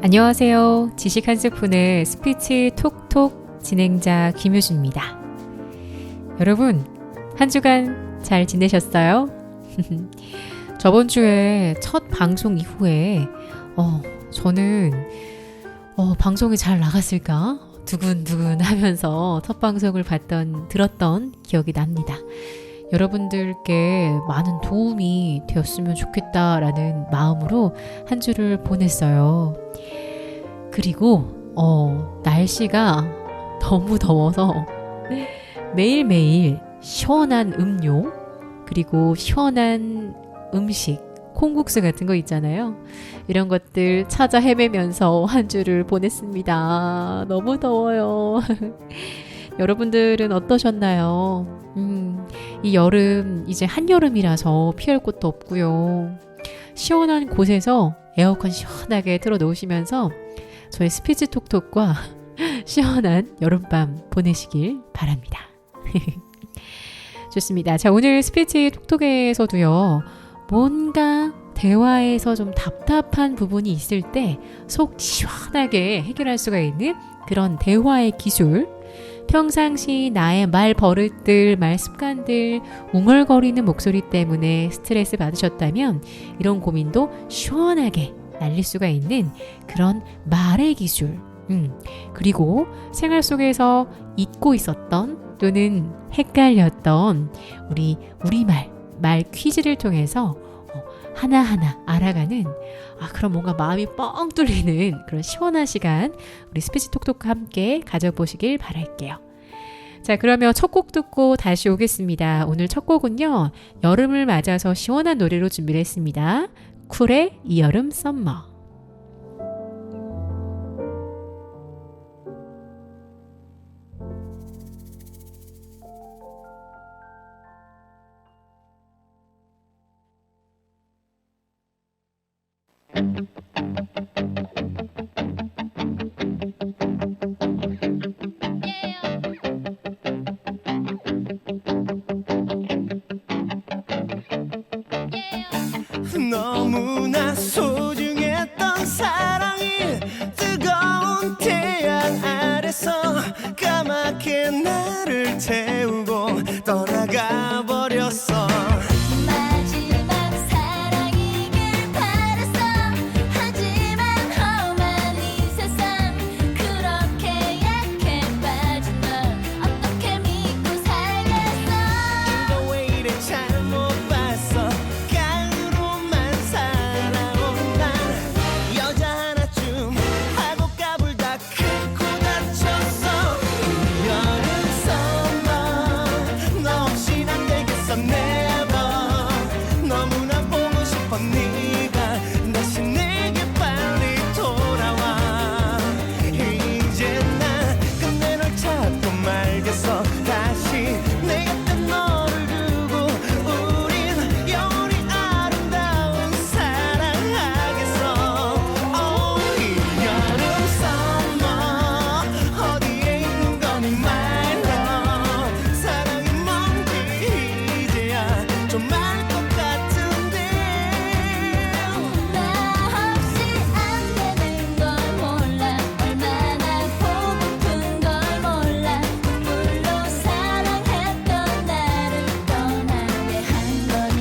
안녕하세요. 지식 한 스푼의 스피치 톡톡 진행자 김효주입니다. 여러분, 한 주간 잘 지내셨어요? 저번 주에 첫 방송 이후에 저는 방송이 잘 나갔을까? 두근두근 하면서 첫 방송을 들었던 기억이 납니다. 여러분들께 많은 도움이 되었으면 좋겠다라는 마음으로 한 주를 보냈어요. 그리고 날씨가 너무 더워서 매일매일 시원한 음료 그리고 시원한 음식, 콩국수 같은 거 있잖아요. 이런 것들 찾아 헤매면서 한 주를 보냈습니다. 너무 더워요. 여러분들은 어떠셨나요? 이 여름 이제 한여름이라서 피할 곳도 없고요. 시원한 곳에서 에어컨 시원하게 틀어 놓으시면서 저의 스피치 톡톡과 시원한 여름밤 보내시길 바랍니다. 좋습니다. 자, 오늘 스피치 톡톡에서도요. 뭔가 대화에서 좀 답답한 부분이 있을 때 속 시원하게 해결할 수가 있는 그런 대화의 기술, 평상시 나의 말 버릇들, 말 습관들, 웅얼거리는 목소리 때문에 스트레스 받으셨다면 이런 고민도 시원하게 날릴 수가 있는 그런 말의 기술, 그리고 생활 속에서 잊고 있었던 또는 헷갈렸던 우리말, 말 퀴즈를 통해서 하나하나 알아가는 그럼 뭔가 마음이 뻥 뚫리는 그런 시원한 시간 우리 스피치 톡톡과 함께 가져보시길 바랄게요. 자, 그러면 첫 곡 듣고 다시 오겠습니다. 오늘 첫 곡은요. 여름을 맞아서 시원한 노래로 준비를 했습니다. 쿨의 이 여름 썸머. 너무나 소중했던 사랑이 뜨거운 태양 아래서 까맣게 나를 태우고 떠나가 버렸어. 마지막 사랑이길 바랬어. 하지만 험한 이 세상 그렇게 약해 빠진 널 어떻게 믿고 살겠어. 이거 왜 이래 잘못 봤어. 가을로만 살아온 난 여자 하나쯤 하고 까불다 큰코 다쳤어. 이 여름 썸머 너 없인 안 되겠어. never 너무나 보고 싶어. 네가 다시 내게 빨리 돌아와. 이제 난 끝내 널 찾고 말겠어. 다시 내 곁에 너를 두고 우린 영원히 아름다운 사랑하겠어. 이 여름 썸머 어디에 있는 거니 my love. 사랑이 뭔지 이제야 좀 알 것 같은데. 나 없이 안 되는 걸 몰라. 얼마나 보고픈 걸 몰라. 눈물로 사랑했던 나를 떠나게 한 거니.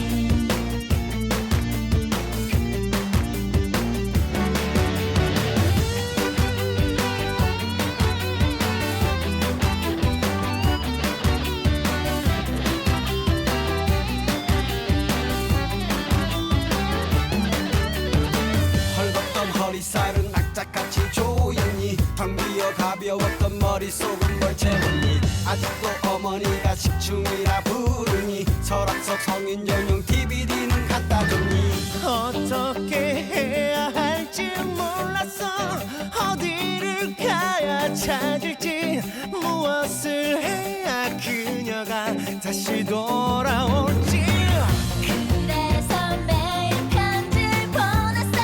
헐벗던 허리 살은 악착같이 조였니. 텅 비어 가벼웠던 머릿속은 뭘 채웠니. 아직도 어머니가 식충이라 부르니. 서랍 속 성인 전용 DVD는 갖다 줬니. 어떻게 해야 할지 몰랐어. 어디를 가야 찾을지. 무엇을 해야 그녀가 다시 돌아올지. 그래서 매일 편지를 보냈어.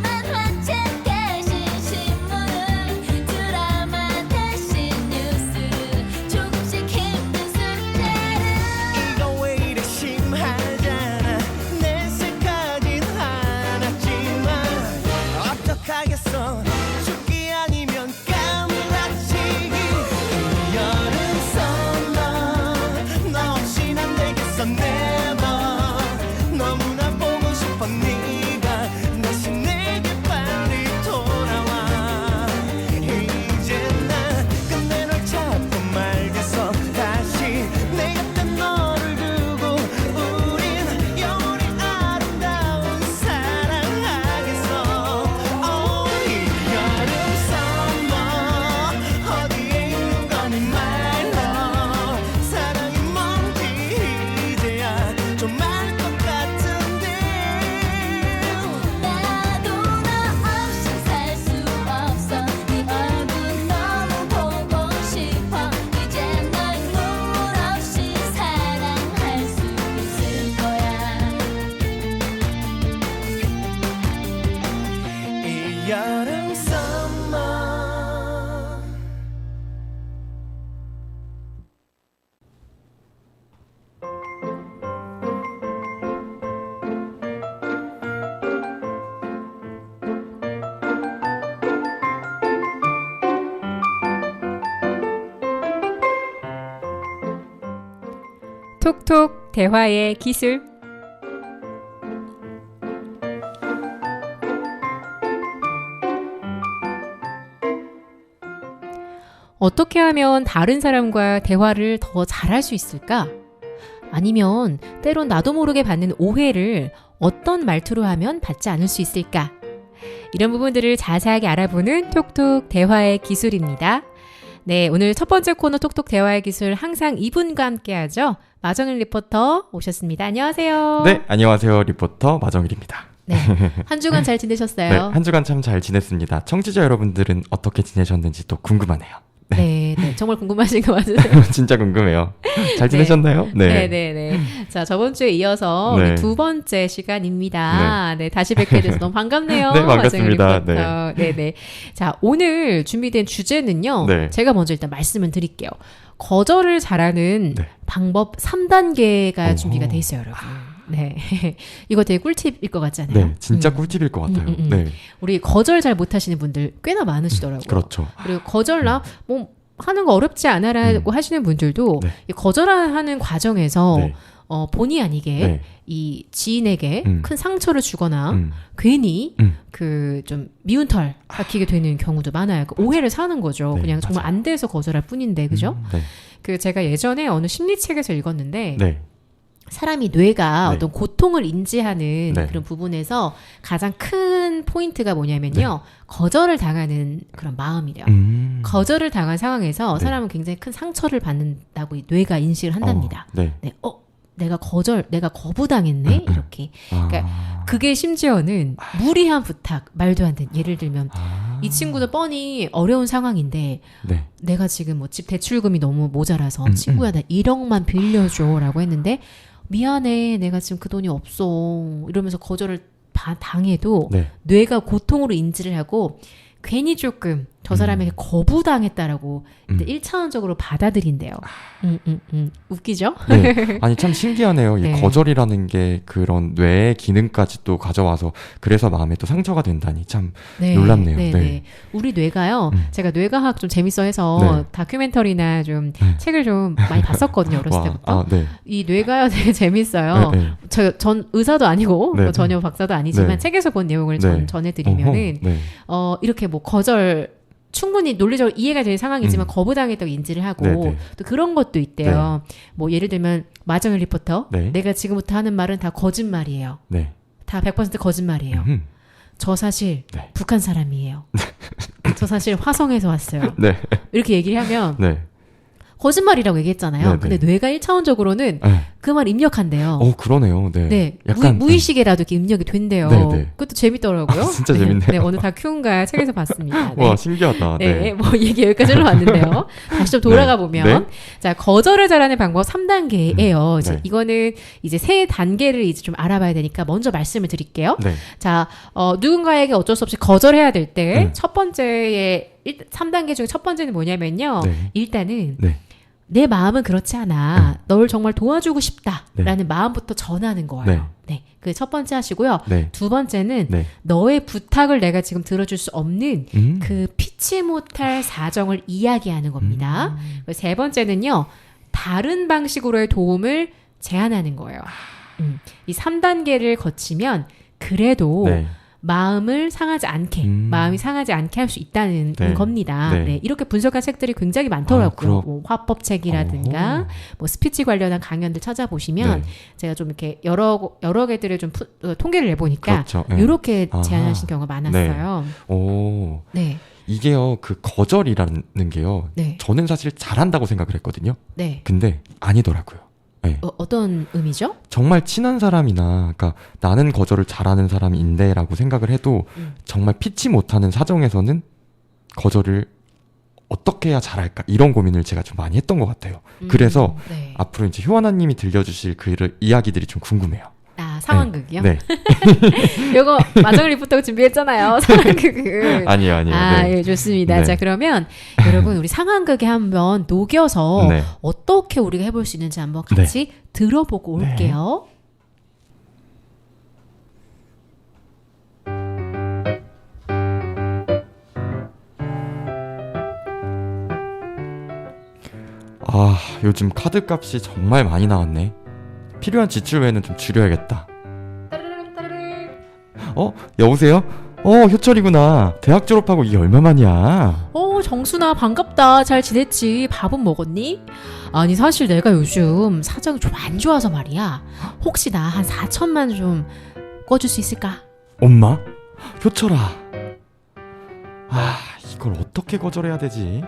만화책 대신 신문을, 드라마 대신 뉴스를, 조금씩 힘든 숙제를. 이거 왜 이래 심하잖아. 내 색까진 하나지만 어떡하겠어. 톡톡 대화의 기술. 어떻게 하면 다른 사람과 대화를 더 잘할 수 있을까? 아니면 때론 나도 모르게 받는 오해를 어떤 말투로 하면 받지 않을 수 있을까? 이런 부분들을 자세하게 알아보는 톡톡 대화의 기술입니다. 네, 오늘 첫 번째 코너 톡톡 대화의 기술 항상 이분과 함께하죠. 마정일 리포터 오셨습니다. 안녕하세요. 네, 안녕하세요. 리포터 마정일입니다. 네, 한 주간 잘 지내셨어요? 네, 한 주간 참 잘 지냈습니다. 청취자 여러분들은 어떻게 지내셨는지 또 궁금하네요. 네, 네, 정말 궁금하신 거 맞으세요? 진짜 궁금해요. 잘 지내셨나요? 네, 네, 네. 자, 저번 주에 이어서 네. 우리 두 번째 시간입니다. 네, 다시 뵙게 돼서 너무 반갑네요. 네, 반갑습니다. 네, 네. 자, 오늘 준비된 주제는요. 네. 제가 먼저 일단 말씀을 드릴게요. 거절을 잘하는 네. 방법 3단계가 어허. 준비가 돼 있어요, 여러분. 네. 이거 되게 꿀팁일 것 같잖아요. 네, 진짜 꿀팁일 것 같아요. 네, 우리 거절 잘 못하시는 분들 꽤나 많으시더라고요. 그렇죠. 그리고 거절나 뭐 하는 거 어렵지 않아라고 하시는 분들도 네. 이 거절하는 과정에서 네. 본의 아니게 네. 이 지인에게 음. 큰 상처를 주거나 음. 괜히 음. 그 좀 미운 털 박히게 되는 경우도 많아요. 그 오해를 사는 거죠. 네, 그냥 정말 맞아요. 안 돼서 거절할 뿐인데, 그죠? 네. 그 제가 예전에 어느 심리책에서 읽었는데 네. 사람이 뇌가 네. 어떤 고통을 인지하는 네. 그런 부분에서 가장 큰 포인트가 뭐냐면요. 거절을 당하는 그런 마음이래요. 거절을 당한 상황에서 네. 사람은 굉장히 큰 상처를 받는다고 이 뇌가 인식을 한답니다. 네. 네, 내가 거부당했네? 이렇게. 그러니까 그게 심지어는 무리한 부탁, 말도 안 되는. 예를 들면, 이 친구도 뻔히 어려운 상황인데, 네. 내가 지금 뭐 집 대출금이 너무 모자라서 친구야, 나 1억만 빌려줘. 라고 했는데, 미안해, 내가 지금 그 돈이 없어. 이러면서 거절을 당해도, 네. 뇌가 고통으로 인지를 하고, 괜히 조금 저 사람에게 거부당했다라고 1차원적으로 받아들인대요. 웃기죠? 네. 아니 참 신기하네요. 이 네. 거절이라는 게 그런 뇌의 기능까지 또 가져와서 그래서 마음에 또 상처가 된다니 참 네, 놀랍네요. 네, 네. 네. 우리 뇌가요. 제가 뇌과학 좀 재밌어 해서 네. 다큐멘터리나 좀 네. 책을 좀 많이 봤었거든요. 어렸을 와, 때부터. 네. 이 뇌가요 되게 재밌어요. 네, 네. 전 의사도 아니고 네, 뭐 전혀 박사도 아니지만 네. 책에서 본 내용을 네. 전해드리면은 어허, 네. 이렇게 뭐 거절 충분히 논리적으로 이해가 되는 상황이지만 거부당했다고 인지를 하고 네, 네. 또 그런 것도 있대요. 뭐 예를 들면 마정일 리포터 네. 내가 지금부터 하는 말은 다 거짓말이에요. 네. 다 100% 거짓말이에요. 저 사실 네. 북한 사람이에요. 저 사실 화성에서 왔어요. 네. 이렇게 얘기를 하면 네. 거짓말이라고 얘기했잖아요. 네, 근데 네. 뇌가 1차원적으로는 네. 그 말 입력한대요. 그러네요. 네. 네, 약간 무의식에라도 이렇게 입력이 된대요. 네, 네. 그것도 재밌더라고요. 진짜 네, 재밌네요. 네, 어느 다큐인가 책에서 봤습니다. 네. 와, 신기하다. 네, 네. 뭐 얘기 여기까지 흘러왔는데요. 다시 좀 돌아가 보면, 네. 자 거절을 잘하는 방법 3단계예요. 네. 이거는 이제 세 단계를 이제 좀 알아봐야 되니까 먼저 말씀을 드릴게요. 네. 자, 누군가에게 어쩔 수 없이 거절해야 될 때 첫 네. 번째의 3단계 중에 첫 번째는 뭐냐면요. 네. 일단은 네. 내 마음은 그렇지 않아. 널 정말 도와주고 싶다라는 네. 마음부터 전하는 거예요. 네. 그 첫 번째 하시고요. 네. 두 번째는 네. 너의 부탁을 내가 지금 들어줄 수 없는 그 피치 못할 사정을 이야기하는 겁니다. 그리고 세 번째는요. 다른 방식으로의 도움을 제안하는 거예요. 이 3단계를 거치면 그래도 네. 마음이 상하지 않게 할 수 있다는 네. 겁니다. 네. 네, 이렇게 분석한 책들이 굉장히 많더라고요. 아, 뭐 화법책이라든가 어허. 뭐 스피치 관련한 강연들 찾아보시면 네. 제가 좀 이렇게 여러 개들을 좀 통계를 내보니까 그렇죠. 네. 이렇게 아하. 제안하신 경우가 많았어요. 오. 네, 이게요. 그 거절이라는 게요. 네, 저는 사실 잘한다고 생각을 했거든요. 네. 근데 아니더라고요. 네. 어떤 의미죠? 정말 친한 사람이나, 그러니까 나는 거절을 잘하는 사람인데라고 생각을 해도 정말 피치 못하는 사정에서는 거절을 어떻게 해야 잘할까 이런 고민을 제가 좀 많이 했던 것 같아요. 그래서 네. 앞으로 이제 효아나님이 들려주실 그 이야기들이 좀 궁금해요. 상황극이요? 네. 이거 마정을 리포터가 준비했잖아요. 상황극을. 아니에요. 네. 예, 좋습니다. 네. 자, 그러면 여러분 우리 상황극에 한번 녹여서 네. 어떻게 우리가 해볼 수 있는지 한번 같이 들어보고 올게요. 아, 요즘 카드값이 정말 많이 나왔네. 필요한 지출 외에는 좀 줄여야겠다. 여보세요? 효철이구나. 대학 졸업하고 이게 얼마만이야? 정순아 반갑다. 잘 지냈지? 밥은 먹었니? 아니 사실 내가 요즘 사정이 좀 안 좋아서 말이야. 혹시 나 한 4천만 좀 꿔줄 수 있을까? 엄마? 효철아. 아, 이걸 어떻게 거절해야 되지?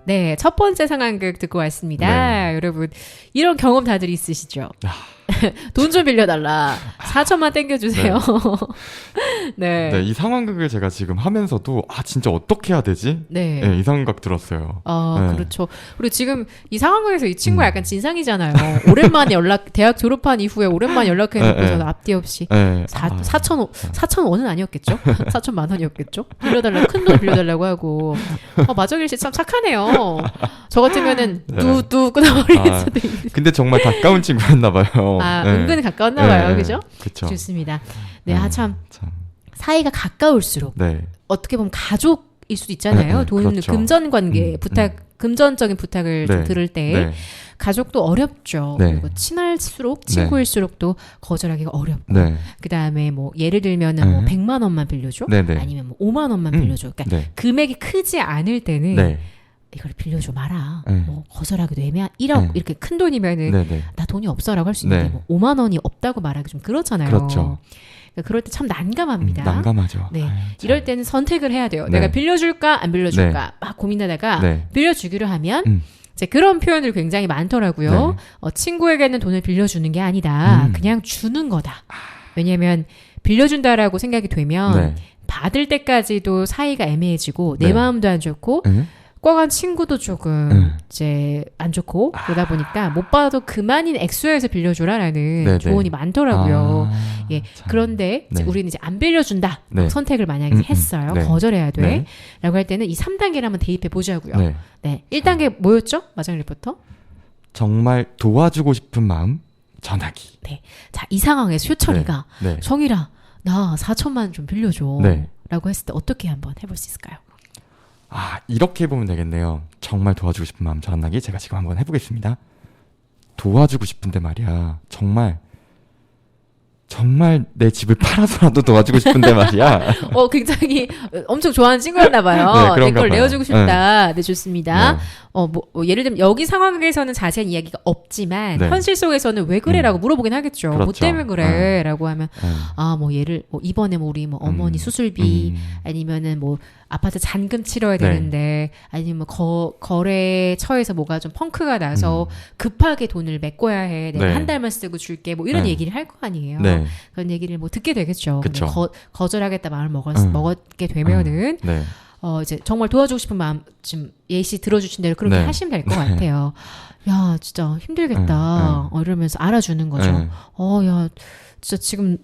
네, 첫 번째 상황극 듣고 왔습니다. 여러분, 이런 경험 다들 있으시죠? 돈 좀 빌려달라. 4천만 땡겨주세요. 네. 네, 이 상황극을 제가 지금 하면서도 진짜 어떻게 해야 되지? 네. 이 생각 들었어요. 네. 그렇죠. 그리고 지금 이 상황극에서 이 친구가 약간 진상이잖아요. 오랜만에 대학 졸업한 이후에 오랜만에 연락해놓고서 앞뒤 없이 4,000원은 아니었겠죠? 4천만 원이었겠죠? 큰돈 빌려달라고 하고. 마정일 씨 참 착하네요. 저 같으면은 뚜뚜 끊어버릴 수도 있는. 근데 정말 가까운 친구였나봐요. 은근 가까웠나봐요. 그죠? 그쵸. 좋습니다. 네, 참. 사이가 가까울수록 어떻게 보면 가족일 수도 있잖아요. 돈 그렇죠. 금전 관계 금전적인 부탁을 좀 들을 때 가족도 어렵죠. 그리고 친할수록 친구일수록 또 거절하기가 어렵고 그 다음에 뭐 예를 들면은 뭐 100만 원만 빌려줘 아니면 뭐 5만 원만 빌려줘. 그러니까 금액이 크지 않을 때는 이걸 빌려줘 마라. 뭐 거절하기도 애매한 1억 이렇게 큰 돈이면은 나 돈이 없어라고 할 수 있는데 뭐 5만 원이 없다고 말하기 좀 그렇잖아요. 그렇죠. 그럴 때 참 난감합니다. 난감하죠. 네. 이럴 때는 선택을 해야 돼요. 내가 빌려줄까 안 빌려줄까 막 고민하다가 빌려주기로 하면 이제 그런 표현들 굉장히 많더라고요. 친구에게는 돈을 빌려주는 게 아니다. 그냥 주는 거다. 왜냐하면 빌려준다라고 생각이 되면 받을 때까지도 사이가 애매해지고 내 마음도 안 좋고 꿔간 친구도 조금 이제 안 좋고 그러다 보니까 못 받아도 그만인 액수에서 빌려줘라라는 조언이 많더라고요. 그런데 이제 우리는 이제 안 빌려준다 선택을 만약에 했어요. 거절해야 돼 라고 할 때는 이 3단계를 한번 대입해 보자고요. 1단계 뭐였죠? 마장 리포터? 정말 도와주고 싶은 마음 전하기. 자, 이 상황에서 효철이가 정일아 나 4천만 좀 빌려줘 라고 했을 때 어떻게 한번 해볼 수 있을까요? 이렇게 해보면 되겠네요. 정말 도와주고 싶은 마음 전하기. 제가 지금 한번 해보겠습니다. 도와주고 싶은데 말이야. 정말 내 집을 팔아서라도 도와주고 싶은데 말이야. 굉장히 엄청 좋아하는 친구였나 봐요. 내 걸 내어주고 싶다. 네, 좋습니다. 뭐 예를 들면 여기 상황에서는 자세한 이야기가 없지만 현실 속에서는 왜 그래라고 물어보긴 하겠죠. 그렇죠. 뭐 때문에 그래라고 하면 뭐 이번에 뭐 우리 뭐 어머니 수술비 아니면은 뭐 아파트 잔금 치러야 되는데 아니면 거래 처에서 뭐가 좀 펑크가 나서 급하게 돈을 메꿔야 해. 내가 한 달만 쓰고 줄게. 뭐 이런 얘기를 할 거 아니에요. 그런 얘기를 뭐 듣게 되겠죠. 거절하겠다 마음을 먹었게 되면은 이제 정말 도와주고 싶은 마음 지금 예시 들어주신 대로 그렇게 하시면 될 것 같아요. 야 진짜 힘들겠다. 이러면서 알아주는 거죠. 야 진짜 지금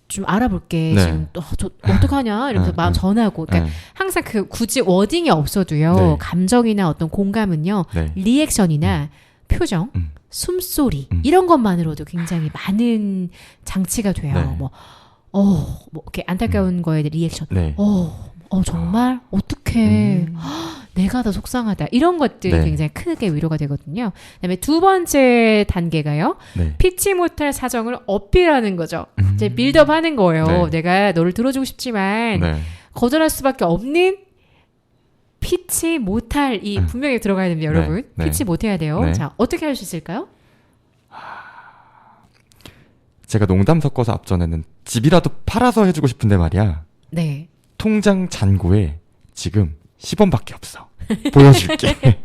좀 알아볼게. 지금 어떡하냐 이러면서 마음 전하고. 그러니까 항상 굳이 워딩이 없어도요. 감정이나 어떤 공감은요. 리액션이나 표정, 숨소리 이런 것만으로도 굉장히 많은 장치가 돼요. 뭐 이렇게 안타까운 거에 대한 리액션. 정말 어떡해. 내가 더 속상하다. 이런 것들이 굉장히 크게 위로가 되거든요. 그다음에 두 번째 단계가요. 피치 못할 사정을 어필하는 거죠. 이제 빌드업하는 거예요. 내가 너를 들어주고 싶지만 거절할 수밖에 없는 피치 못할 이 분명히 들어가야 됩니다, 여러분. 피치 못해야 돼요. 자, 어떻게 할 수 있을까요? 제가 농담 섞어서 앞전에는 집이라도 팔아서 해주고 싶은데 말이야. 통장 잔고에 지금 10원밖에 없어. 보여줄게.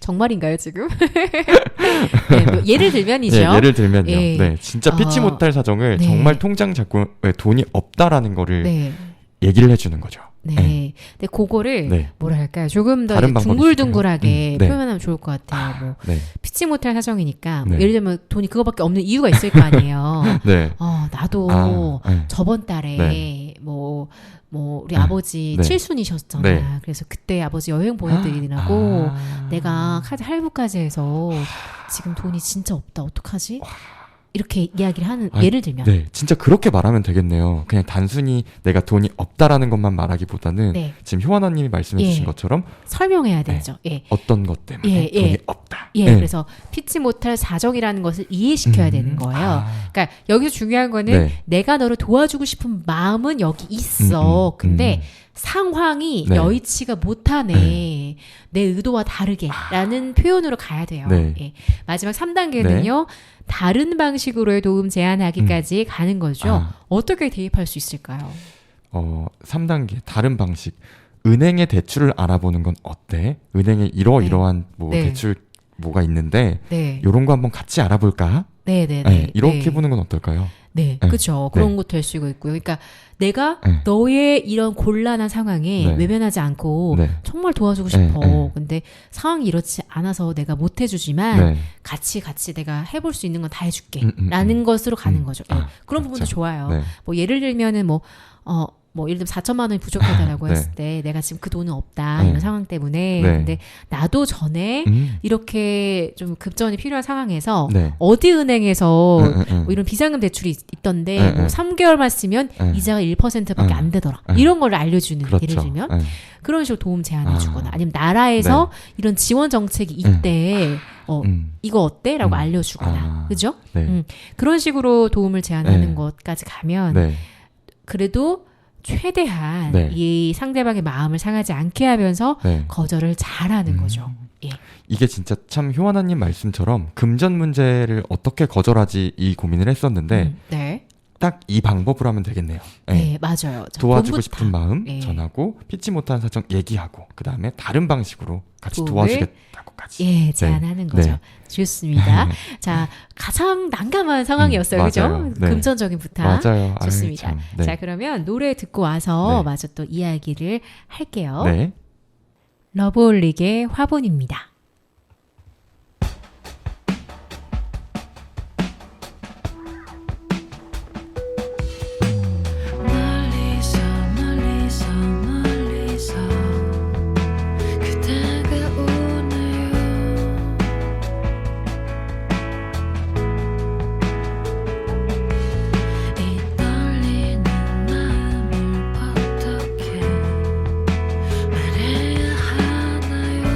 정말인가요 지금? 뭐 예를 들면이죠. 예를 들면요. 진짜 피치 못할 사정을 정말 통장 잔고에 돈이 없다라는 거를 얘기를 해주는 거죠. 근데 그거를 뭐랄까요? 조금 더 둥글둥글하게 표현하면 좋을 것 같아요. 뭐 피치 못할 사정이니까 뭐 예를 들면 돈이 그거밖에 없는 이유가 있을 거 아니에요. 나도 저번 달에 뭐 우리 아버지 칠순이셨잖아. 그래서 그때 아버지 여행 보내드리느라고 내가 카드 할부까지 해서 지금 돈이 진짜 없다. 어떡하지? 이렇게 이야기를 하는 아, 예를 들면 네, 진짜 그렇게 말하면 되겠네요. 그냥 단순히 내가 돈이 없다라는 것만 말하기보다는 네. 지금 효아나님이 말씀해주신 예. 것처럼 설명해야 되죠. 예. 어떤 것 때문에 예, 예. 돈이 없다. 예, 네. 그래서 피치 못할 사정이라는 것을 이해시켜야 되는 거예요. 아, 그러니까 여기서 중요한 거는 네. 내가 너를 도와주고 싶은 마음은 여기 있어. 근데 상황이 네. 여의치가 못하네. 내 의도와 다르게라는 표현으로 가야 돼요. 네. 예. 마지막 3단계는요. 다른 방식으로의 도움 제안하기까지 가는 거죠. 아. 어떻게 대입할 수 있을까요? 3단계 다른 방식. 은행의 대출을 알아보는 건 어때? 은행에 이러이러한 뭐 네. 대출 뭐가 있는데 네. 요런 거 한번 같이 알아볼까? 네, 네, 네, 네. 이렇게 네. 보는 건 어떨까요? 네, 네. 그렇죠. 네. 그런 것도 될 수 있고요. 그러니까 내가 네. 너의 이런 곤란한 상황에 네. 외면하지 않고 네. 정말 도와주고 네, 싶어. 네. 근데 상황이 이렇지 않아서 내가 못 해주지만 네. 같이 내가 해볼 수 있는 건 다 해줄게. 라는 것으로 가는 거죠. 예, 아, 그런 그렇죠. 부분도 좋아요. 네. 뭐 예를 들면은 뭐 예를 들면 4천만 원이 부족하다라고 네. 했을 때 내가 지금 그 돈은 없다 네. 이런 상황 때문에 네. 근데 나도 전에 이렇게 좀 급전이 필요한 상황에서 네. 어디 은행에서 응. 뭐 이런 비상금 대출이 있던데 네, 뭐 네. 3개월만 쓰면 네. 이자가 1%밖에 네. 안 되더라. 네. 이런 걸 알려주는 그렇죠. 예를 들면 네. 그런 식으로 도움 제안해 아. 주거나 아니면 나라에서 이런 지원 정책이 있대. 이거 어때? 라고 알려주거나. 아. 그죠? 네. 그런 식으로 도움을 제안하는 네. 것까지 가면 네. 그래도 최대한 네. 이 상대방의 마음을 상하지 않게 하면서 네. 거절을 잘하는 거죠. 예. 이게 진짜 참 효아나님 말씀처럼 금전 문제를 어떻게 거절하지 이 고민을 했었는데 네. 딱 이 방법으로 하면 되겠네요. 네. 네, 맞아요. 도와주고 본부터. 싶은 마음 네. 전하고 피치 못한 사정 얘기하고 그 다음에 다른 방식으로 같이 도움을 도와주겠다고까지. 예, 제안하는 거죠. 네. 좋습니다. 자, 가장 난감한 상황이었어요. 그죠? 맞아요. 네. 금전적인 부탁. 맞아요. 좋습니다. 아유, 참. 네. 자, 그러면 노래 듣고 와서 네. 마저 또 이야기를 할게요. 네. 러브홀릭의 화분입니다. 멀리서 멀리서 멀리서 그대가 오네요 이 떨리는 마음을 어떻게 말해야 하나요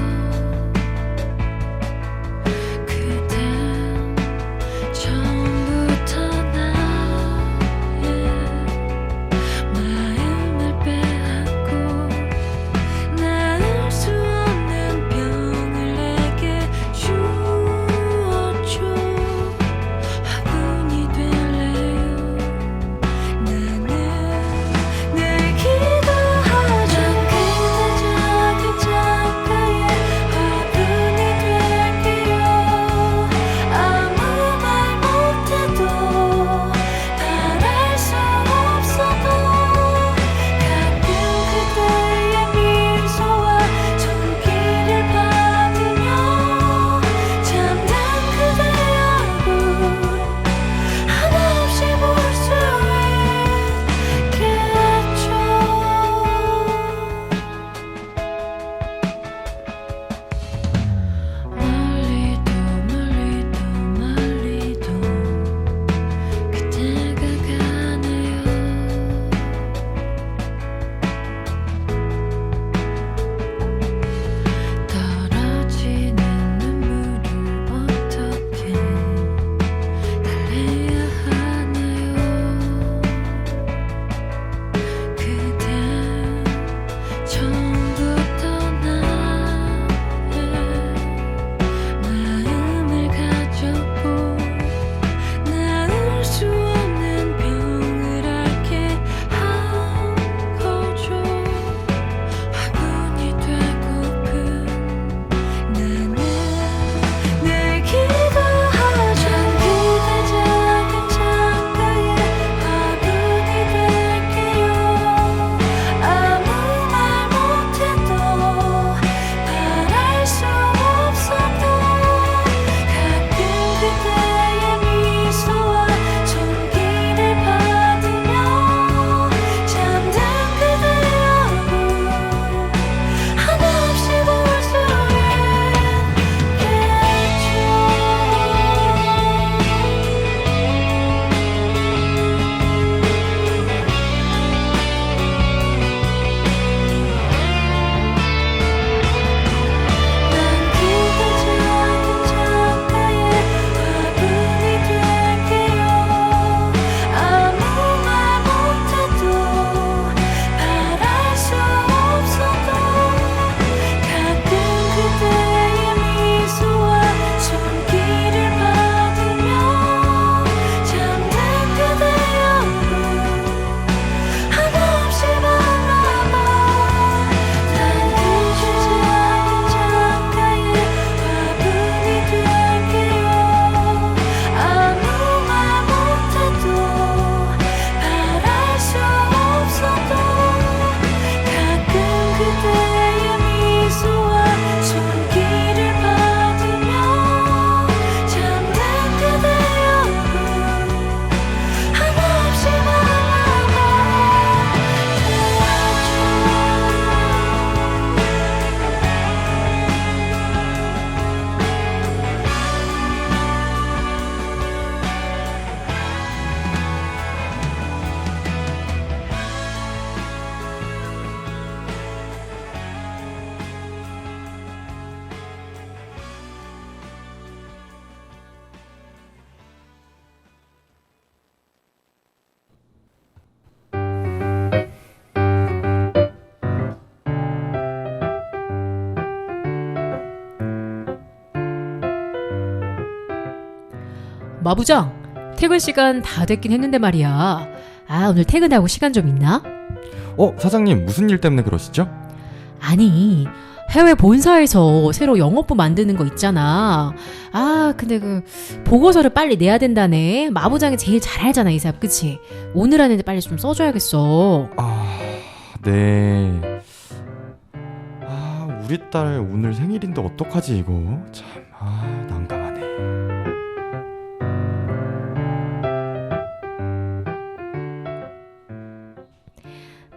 마부장, 퇴근 시간 다 됐긴 했는데 말이야. 아, 오늘 퇴근하고 시간 좀 있나? 사장님 무슨 일 때문에 그러시죠? 아니, 해외 본사에서 새로 영업부 만드는 거 있잖아. 아, 근데 그 보고서를 빨리 내야 된다네. 마부장이 제일 잘 알잖아, 이 사람. 그치? 오늘 안에 빨리 좀 써줘야겠어. 네. 우리 딸 오늘 생일인데 어떡하지 이거? 참, 난감하네.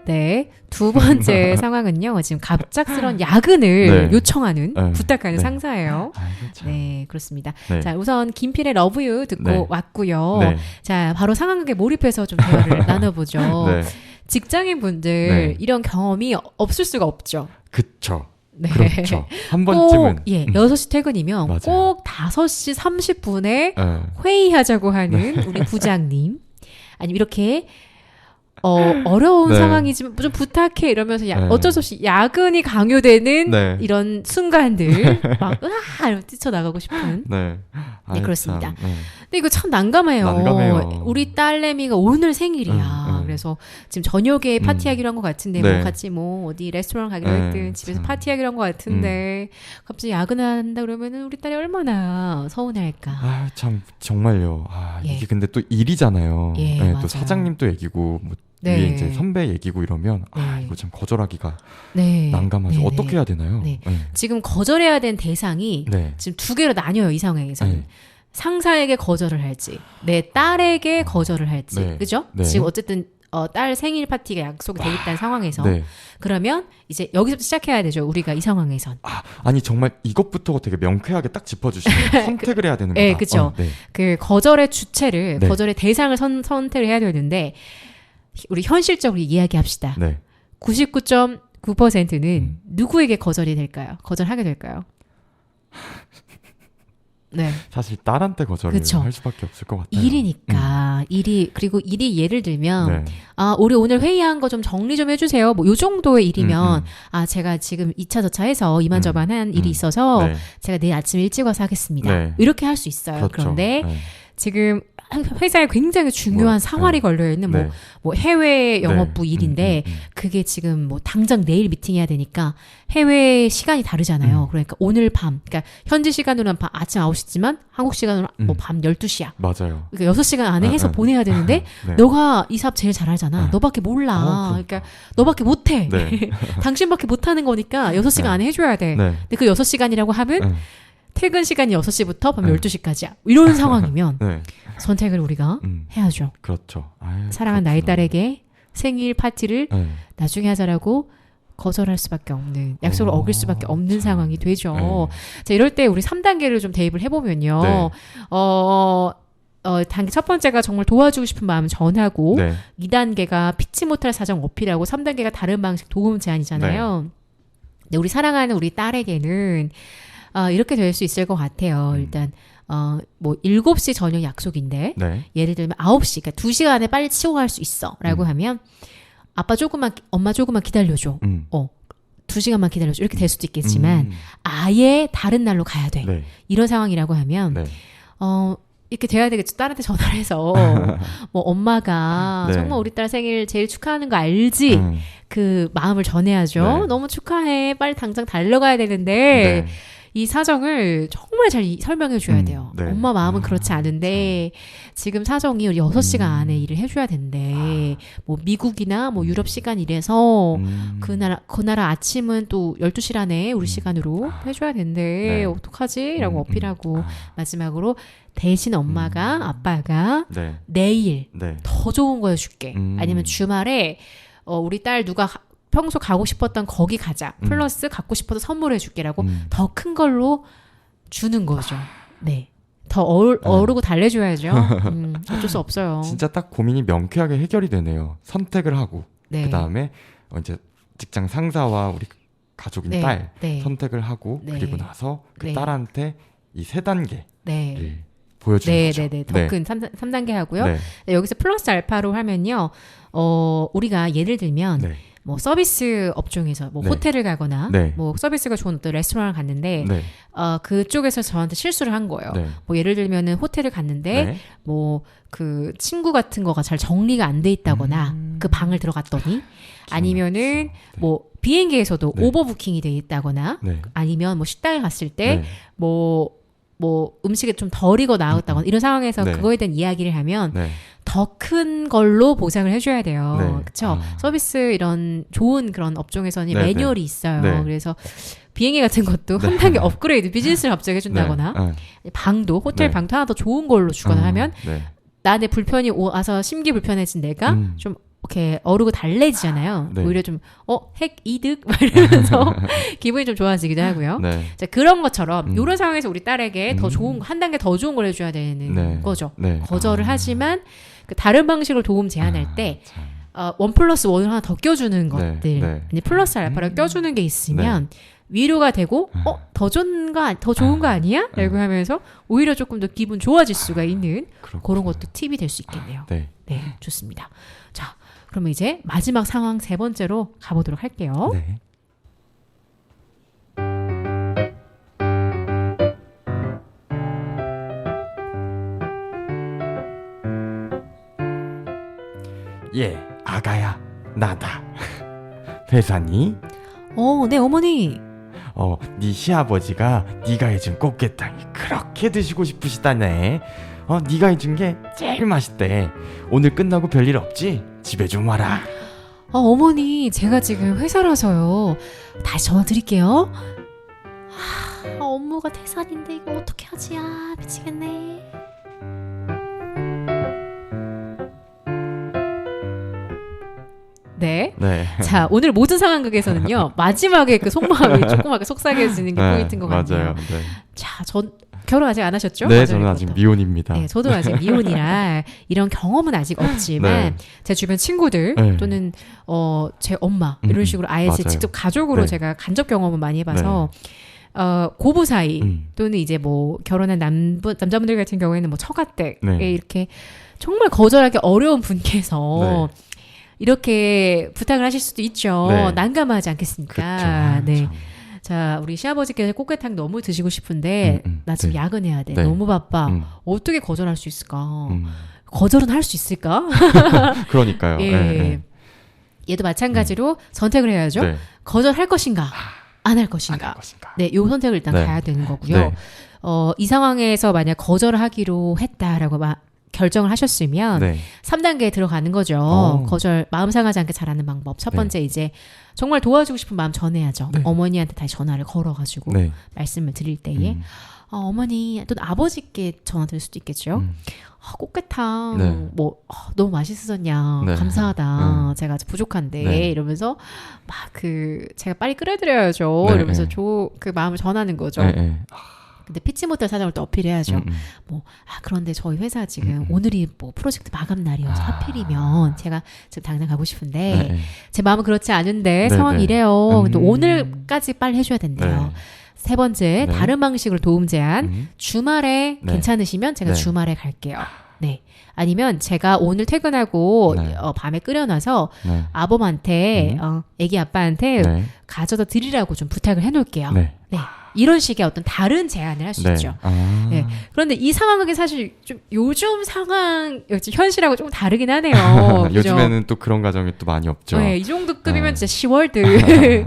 네, 두 번째 상황은요. 지금 갑작스런 야근을 네. 요청하는, 네. 부탁하는 네. 상사예요. 아이고, 참. 네, 그렇습니다. 네. 자, 우선 김필의 러브유 듣고 네. 왔고요. 네. 자, 바로 상황극에 몰입해서 좀 대화를 나눠보죠. 네. 직장인분들 네. 이런 경험이 없을 수가 없죠. 그쵸. 네. 그렇죠. 한 꼭, 번쯤은. 예, 6시 퇴근이면 맞아요. 꼭 5시 30분에 네. 회의하자고 하는 우리 부장님. 아니면 이렇게 어려운 네. 상황이지만 좀 부탁해 이러면서 네. 어쩔 수 없이 야근이 강요되는 네. 이런 순간들 막 으아 이러면 뛰쳐나가고 싶은. 네. 아유, 그렇습니다. 참, 네. 근데 이거 참 난감해요. 난감해요. 우리 딸내미가 오늘 생일이야. 그래서 지금 저녁에 파티하기로 한 것 같은데 네. 뭐 같이 뭐 어디 레스토랑 가기로 네, 했든 집에서 참. 파티하기로 한 것 같은데 갑자기 야근한다 그러면은 우리 딸이 얼마나 서운해할까. 참 정말요. 예. 이게 근데 또 일이잖아요. 예, 네, 맞아요. 또 사장님도 얘기고 뭐 네. 위에 이제 선배 얘기고 이러면 네. 이거 참 거절하기가 네. 난감하죠. 네, 어떻게 네. 해야 되나요? 네. 네. 지금 거절해야 된 대상이 네. 지금 두 개로 나뉘어요. 이 상황에서는. 네. 상사에게 거절을 할지 내 딸에게 거절을 할지. 네. 그죠? 네. 지금 어쨌든 딸 생일 파티가 약속이 돼 있다는 상황에서 네. 그러면 이제 여기서부터 시작해야 되죠. 우리가 이 상황에선. 아니 정말 이것부터 되게 명쾌하게 딱 짚어주시면 선택을 해야 되는 거다. 네, 그죠. 네. 그 거절의 주체를 네. 거절의 대상을 선택을 해야 되는데 우리 현실적으로 이야기합시다. 네. 99.9%는 누구에게 거절이 될까요? 거절하게 될까요? 네. 사실 딸한테 거절을 그쵸. 할 수밖에 없을 것 같아요. 일이니까 그리고 일이 예를 들면 네. 우리 오늘 회의한 거 좀 정리 좀 해주세요. 뭐 요 정도의 일이면 제가 지금 2차 저차 해서 이만저만한 일이 있어서 네. 제가 내일 아침 일찍 와서 하겠습니다. 네. 이렇게 할 수 있어요. 그렇죠. 그런데 네. 지금 회사에 굉장히 중요한 뭐, 사활이 네. 걸려있는 네. 뭐 해외 영업부 네. 일인데 그게 지금 뭐 당장 내일 미팅해야 되니까 해외 시간이 다르잖아요. 그러니까 오늘 밤, 그러니까 현지 시간으로는 아침 9시지만 한국 시간으로 뭐 밤 12시야. 맞아요. 그러니까 6시간 안에 해서 보내야 되는데 네. 너가 이 사업 제일 잘 알잖아. 네. 너밖에 몰라. 그러니까. 그러니까 너밖에 못해. 네. 당신밖에 못하는 거니까 6시간 네. 안에 해줘야 돼. 네. 근데 그 6시간이라고 하면 네. 퇴근 시간이 6시부터 밤 네. 12시까지야. 이런 상황이면 네. 선택을 우리가 해야죠. 그렇죠. 아유, 사랑한 나의 그렇구나. 딸에게 생일 파티를 네. 나중에 하자라고 거절할 수밖에 없는, 약속을 어길 수밖에 없는 참. 상황이 되죠. 네. 자, 이럴 때 우리 3단계를 좀 대입을 해보면요. 네. 단계 첫 번째가 정말 도와주고 싶은 마음 전하고, 네. 2단계가 피치 못할 사정 어필하고, 3단계가 다른 방식 도움 제안이잖아요. 근데 우리 사랑하는 우리 딸에게는 이렇게 될 수 있을 것 같아요. 일단 뭐 7시 저녁 약속인데 네. 예를 들면 9시, 그러니까 2시간 안에 빨리 치고 갈 수 있어 라고 하면 엄마 조금만 기다려줘. 2시간만 기다려줘. 이렇게 될 수도 있겠지만 아예 다른 날로 가야 돼. 네. 이런 상황이라고 하면 네. 이렇게 돼야 되겠죠. 딸한테 전화를 해서 뭐 엄마가 네. 정말 우리 딸 생일 제일 축하하는 거 알지? 그 마음을 전해야죠. 네. 너무 축하해. 빨리 당장 달려가야 되는데 네. 이 사정을 정말 잘 설명해 줘야 돼요. 네. 엄마 마음은 그렇지 않은데 지금 사정이 우리 6시간 안에 일을 해줘야 된대. 뭐 미국이나 뭐 유럽 시간 이래서 그 나라 아침은 또 12시라네 우리 시간으로 해줘야 된대. 네. 어떡하지? 라고 어필하고 마지막으로 대신 엄마가 아빠가 네. 내일 네. 더 좋은 거 해줄게. 아니면 주말에 우리 딸 누가 평소 가고 싶었던 거기 가자. 플러스 갖고 싶어서 선물해 줄게라고 더 큰 걸로 주는 거죠. 네. 더 어르고 달래줘야죠. 어쩔 수 없어요. 진짜 딱 고민이 명쾌하게 해결이 되네요. 선택을 하고 네. 그 다음에 이제 직장 상사와 우리 가족인 네. 딸 네. 선택을 하고 네. 그리고 나서 그 네. 딸한테 이 3단계를 네. 보여주는 거죠. 네. 더 큰 3단계 하고요. 네. 네, 여기서 플러스 알파로 하면요. 우리가 예를 들면 네. 뭐 서비스 업종에서 뭐 네. 호텔을 가거나 네. 뭐 서비스가 좋은 어떤 레스토랑을 갔는데 네. 그쪽에서 저한테 실수를 한 거예요. 네. 뭐 예를 들면은 호텔을 갔는데 네. 뭐 그 친구 같은 거가 잘 정리가 안 돼 있다거나 그 방을 들어갔더니 아니면은 뭐 비행기에서도 네. 오버부킹이 돼 있다거나 네. 아니면 뭐 식당에 갔을 네. 때 뭐 음식이 좀 덜 익어 나왔다거나 이런 상황에서 네. 그거에 대한 이야기를 하면 네. 더 큰 걸로 보상을 해줘야 돼요. 네. 그렇죠? 아. 서비스 이런 좋은 그런 업종에서는 네, 매뉴얼이 있어요. 네. 그래서 비행기 같은 것도 한 단계 업그레이드 비즈니스를 갑자기 해준다거나 방도 호텔 네. 방도 하나 더 좋은 걸로 주거나 하면 네. 나한테 불편이 와서 심기불편해진 내가 좀 이렇게 어르고 달래지잖아요. 네. 오히려 좀 핵 이득 막 이러면서 기분이 좀 좋아지기도 하고요. 네. 자, 그런 것처럼 이런 상황에서 우리 딸에게 더 좋은 한 단계 더 좋은 걸 해줘야 되는 네. 거죠. 네. 거절을 하지만 그 다른 방식으로 도움 제안할 때 참. 1+1을 하나 더 껴주는 것들, 네. 아니, 플러스 알파를 껴주는 게 있으면 위로가 되고, 더 좋은 거 아니야? 라고 하면서 오히려 조금 더 기분 좋아질 수가 있는 그런 것도 팁이 될 수 있겠네요. 네. 네, 좋습니다. 자, 그러면 이제 마지막 상황 세 번째로 가보도록 할게요. 네. 예, 아가야, 나다. 회사니? 네, 어머니. 네 시아버지가 네가 해준 꽃게탕이 그렇게 드시고 싶으시다네. 네가 해준 게 제일 맛있대. 오늘 끝나고 별일 없지? 집에 좀 와라. 어머니, 제가 지금 회사라서요. 다시 전화 드릴게요. 업무가 태산인데 이거 어떻게 하지? 미치겠네. 네. 네. 자, 오늘 모든 상황극에서는요, 마지막에 그 속마음이 조그맣게 속삭여지는 게 포인트인 것 같네요. 맞아요. 네. 자, 전 결혼 아직 안 하셨죠? 네, 저는 아직 미혼입니다. 네, 저도 아직 미혼이라 이런 경험은 아직 없지만 네. 제 주변 친구들 네. 또는 제 엄마 이런 식으로 아예 제 맞아요. 직접 가족으로 네. 제가 간접 경험을 많이 해봐서 고부 사이 또는 이제 뭐 결혼한 남자분들 같은 경우에는 뭐 처가댁에 네. 이렇게 정말 거절하기 어려운 분께서 네. 이렇게 부탁을 하실 수도 있죠. 네. 난감하지 않겠습니까? 그쵸. 네. 참. 자, 우리 시아버지께서 꽃게탕 너무 드시고 싶은데 나 지금 네. 야근해야 돼. 네. 너무 바빠. 어떻게 어떻게 거절할 수 있을까? 거절은 할 수 있을까? 그러니까요. 예. 네. 얘도 마찬가지로 선택을 해야죠. 네. 거절할 것인가? 안 할 것인가? 안할 것인가? 네, 요 선택을 일단 네. 가야 되는 거고요. 네. 이 상황에서 만약 거절하기로 했다라고 결정을 하셨으면 네. 3단계에 들어가는 거죠. 거절 마음 상하지 않게 잘하는 방법. 첫 네. 번째 이제 정말 도와주고 싶은 마음 전해야죠. 네. 어머니한테 다시 전화를 걸어가지고 네. 말씀을 드릴 때에 어머니 또는 아버지께 전화 드릴 수도 있겠죠. 꽃게탕 네. 뭐 너무 맛있었냐 네. 감사하다 제가 아직 부족한데 네. 이러면서 막 제가 빨리 끓여드려야죠 네. 이러면서 그 마음을 전하는 거죠. 네. 네. 근데 피치 못할 사정을 또 어필해야죠. 그런데 저희 회사 지금 오늘이 뭐 프로젝트 마감 날이어서 하필이면 제가 지금 당장 가고 싶은데 네. 제 마음은 그렇지 않은데 네, 상황이 네. 이래요. 근데 오늘까지 빨리 해줘야 된대요. 네. 세 번째 네. 다른 방식으로 도움 제안. 주말에 네. 괜찮으시면 제가 네. 주말에 갈게요. 네. 아니면 제가 오늘 퇴근하고 네. 밤에 끓여놔서 네. 아범한테 애기 아빠한테 네. 가져다 드리라고 좀 부탁을 해놓을게요. 네. 네. 이런 식의 어떤 다른 제안을 할 수 네. 있죠. 네. 그런데 이 상황은 사실 좀 요즘 상황, 현실하고 조금 다르긴 하네요. 그죠? 요즘에는 또 그런 가정이 또 많이 없죠. 네, 이 정도 급이면 네. 진짜 10월드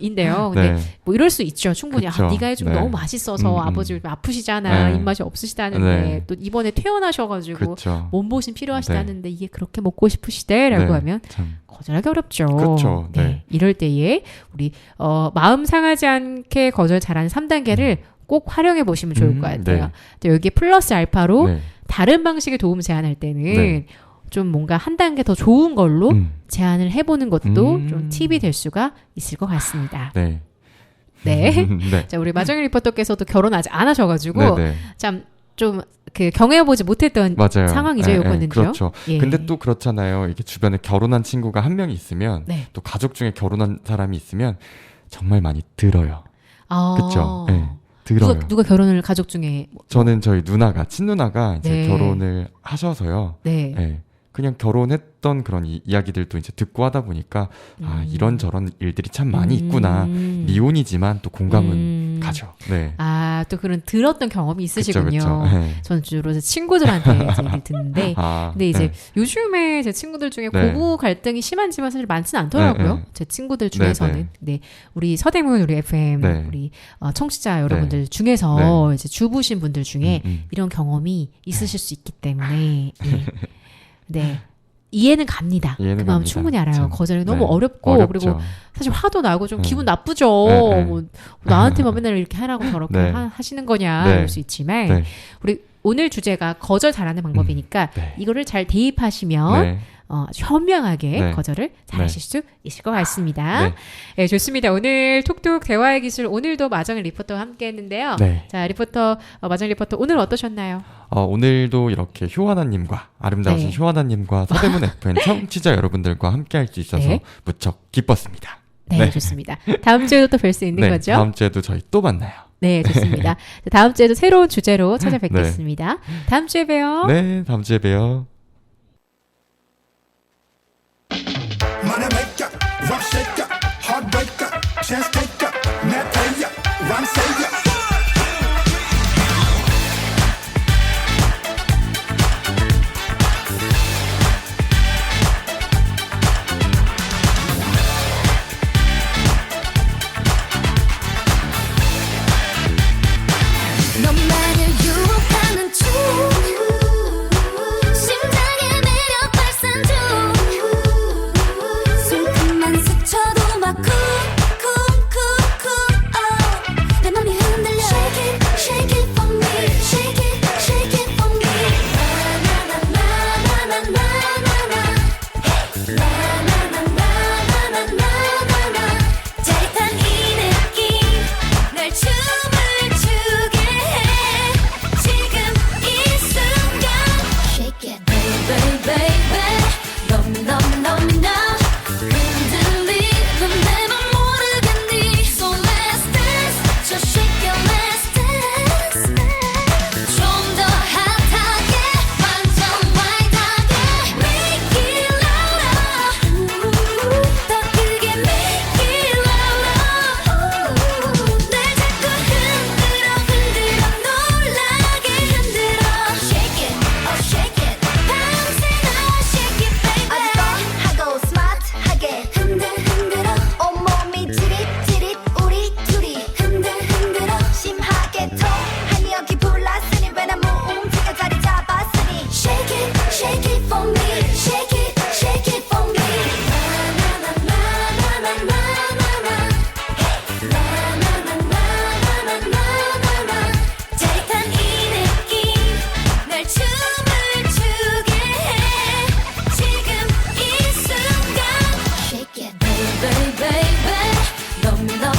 인데요. 근데 네. 뭐 이럴 수 있죠. 충분히 그쵸. 네가 해주면 네. 너무 맛있어서 아버지 아프시잖아. 네. 입맛이 없으시다는데 네. 또 이번에 퇴원하셔가지고 그쵸. 몸보신 필요하시다는데 이게 그렇게 먹고 싶으시대라고 네. 하면 참. 거절하기 어렵죠. 그렇죠. 네. 이럴 때에 우리 마음 상하지 않게 거절 잘하는 3단계를 꼭 활용해 보시면 좋을 것 같아요. 네. 또 여기에 플러스 알파로 네. 다른 방식의 도움 제안할 때는 네. 좀 뭔가 한 단계 더 좋은 걸로 제안을 해보는 것도 좀 팁이 될 수가 있을 것 같습니다. 네. 네. 네. 자, 우리 마정일 리포터께서도 결혼 아직 안 하셔가지고 네. 네. 참 좀 경험해보지 못했던 맞아요. 상황이죠, 네, 요거는요. 네, 그렇죠. 예. 근데 또 그렇잖아요. 이게 주변에 결혼한 친구가 한 명 있으면 네. 또 가족 중에 결혼한 사람이 있으면 정말 많이 들어요. 그렇죠. 네, 들어요. 누가 결혼을 가족 중에 저는 저희 누나가 친누나가 이제 네. 결혼을 하셔서요. 네. 네. 그냥 결혼했던 그런 이야기들도 이제 듣고 하다 보니까 아 이런저런 일들이 참 많이 있구나. 미혼이지만 또 공감은 가죠. 네. 아, 또 그런 들었던 경험이 있으시군요. 그쵸. 네. 저는 주로 제 친구들한테 이제 얘기를 듣는데 근데 이제 네. 요즘에 제 친구들 중에 네. 고부 갈등이 심하지만 사실 많지는 않더라고요. 네. 제 친구들 중에서는. 네. 네. 우리 서대문 우리 FM 네. 우리 청취자 여러분들 중에서 이제 주부신 분들 중에 이런 경험이 있으실 수 있기 때문에 네. 이해는 갑니다. 그 마음 갑니다. 충분히 알아요. 참. 거절이 너무 네. 어렵고 어렵죠. 그리고 사실 화도 나고 좀 네. 기분 나쁘죠. 네. 뭐 나한테만 맨날 이렇게 하라고 저렇게 네. 하시는 거냐 네. 이럴 수 있지만 네. 우리 오늘 주제가 거절 잘하는 방법이니까 네. 이거를 잘 대입하시면 네. 아주 현명하게 네. 거절을 잘하실 수 있을 것 같습니다. 네. 네, 좋습니다. 오늘 톡톡 대화의 기술 오늘도 마정일 리포터와 함께했는데요. 네. 자, 리포터 마정 리포터 오늘 어떠셨나요? 오늘도 이렇게 효하나님과 아름다우신 네. 효하나님과 서대문 FM 청취자 여러분들과 함께할 수 있어서 네. 무척 기뻤습니다. 네, 네. 좋습니다. 다음 주에도 또 뵐 수 있는 네, 거죠? 다음 주에도 저희 또 만나요. 네, 좋습니다. 자, 다음 주에도 새로운 주제로 찾아뵙겠습니다. 다음 주에 봬요. 네, 다음 주에 봬요. Money maker, rough shaker, heartbreaker, chance taker, net payer, rhyme savior. 너만을 유혹하는 중 심장의 매력 발산 중 손끝만 스쳐도 막 쿵쿵쿵쿵 내 맘이 흔들려 Shake it, shake it for me Shake it, shake it for me 나나나나나나나나 나나나나나나나나 짜릿한 이 느낌 날 춤을 추게 해 지금 이 순간 Shake it baby baby 너무 흔들리는 내 맘 모르겠니 So let's dance 저 shake it let's dance 좀 더 핫하게 완전 와이드하게 Make it louder 더 크게 make it louder 날 자꾸 흔들어 놀라게 흔들어 Shake it oh shake it 밤새나 shake it baby 아직도 하고 스마트하게 흔들어 온몸이 지릿지릿 우리 둘이 흔들어 심하게 통하니 여기 불났으니 왜난 움직여 자리 잡았으니 Shake it for me Shake it for me 나나나나나나나나나나나나나나나 짜릿한 이 느낌 날 춤을 추게 해 지금 이 순간 Shake it baby baby 너무나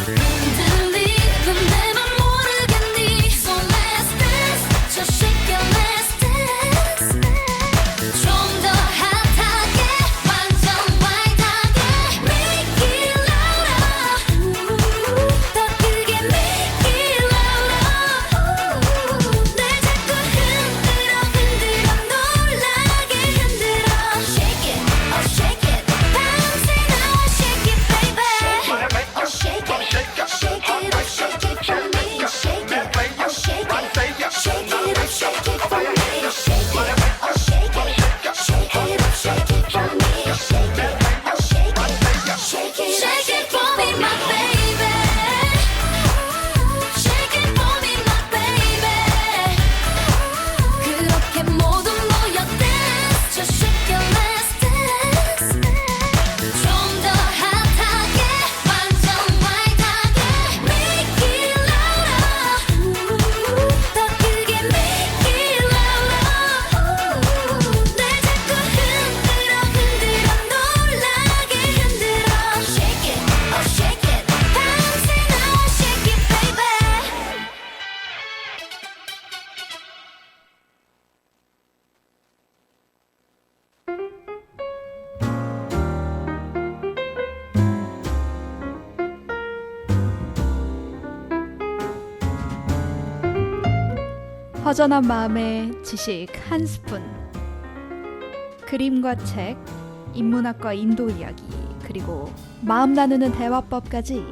흔들리는 내 맘 모르겠니 So let's dance 저 shake it let's dance 좀 더 핫하게 완전 와이드하게 Make it louder 더 크게 make it louder 날 자꾸 흔들어 놀라게 흔들어 Shake it oh shake it 밤새나 shake it baby oh shake it oh shake it for me Shake it oh shake it shake it oh shake it for me Shake it oh shake it shake it oh shake it for me Shake it oh shake it shake it for me my baby Shake it for me my baby 그렇게 모두 모여 dance 저 shake it let's dance 좀 더 핫하게 완전 와이드하게 Make it louder 더 크게 make it louder 날 자꾸 흔들어 놀라게 흔들어 Shake it oh shake it 밤새나 shake it baby 허전한 마음에 지식 한 스푼. 그림과 책, 인문학과 인도 이야기, 그리고 마음 나누는 대화법까지